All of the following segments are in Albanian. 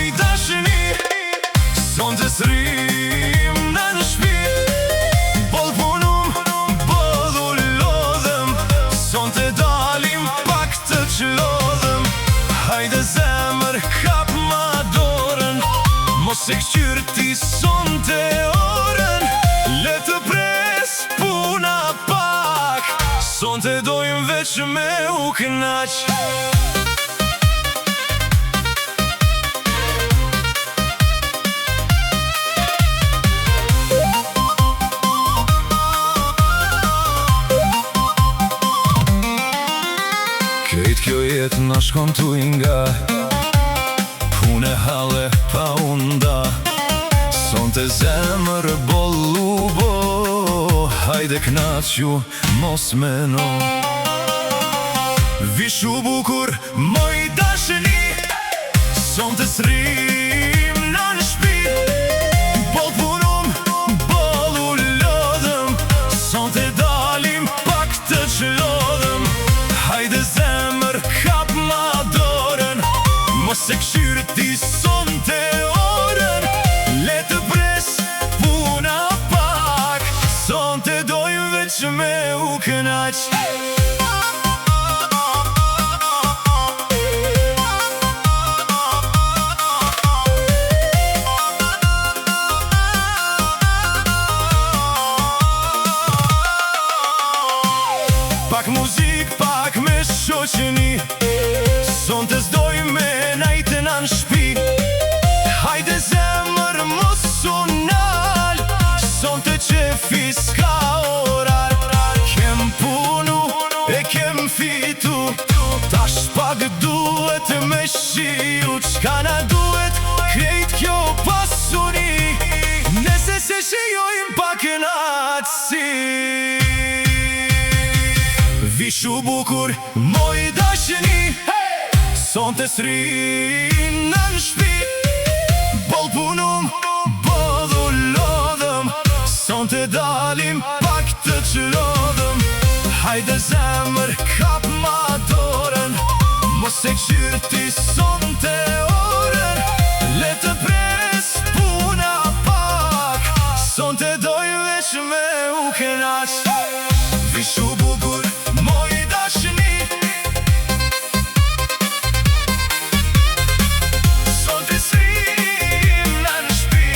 moj dashni, son të srim në shpi. Boll punum, boll u lodhëm, son të dalim pak të qlodhëm. Hajde zemër, hap ma dorën, mos e këqyr ti son të orën. Le të pres puna pak, son të dojmë veç me u knaq. Krejt kjo jetë na shkon tu inga, pune hale pa unda. Son të zemër bollu bo, hajde knaqju mos meno. Vishu bukur moj dashni, son të srim në shpi. Boll punum, boll u lodhëm, son të dalim pak të qlodhëm. Hajde zemër, hap ma dorën, mos e këqyr ti son të orën. Le të pres puna pak, son të dojmë veç me u knaq. Pak muzik, pak me shoqeni, son të zdoj me najten anë shpi. Hajde zemër mos unal, son të qefi s'ka oral. Kem punu e kem fitu, tash pak duhet me shiu. Qka na duhet krejt kjo pasuni, nese se shijojmë pak knaqësi. Vishu bukur moj dashni, son të srim në shpi. Boll punum, boll u lodhëm, son të dalim pak të qlodhëm. Hajde zemër, hap ma dorën, mos e këqyr ti son të orën. Le të pres puna pak, son të doj veç me u knaq. Vishu bukur moj dashni, son të srim në shpi.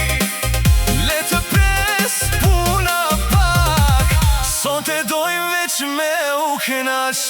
Le të pres puna pak, son të dojmë veç me u knaq.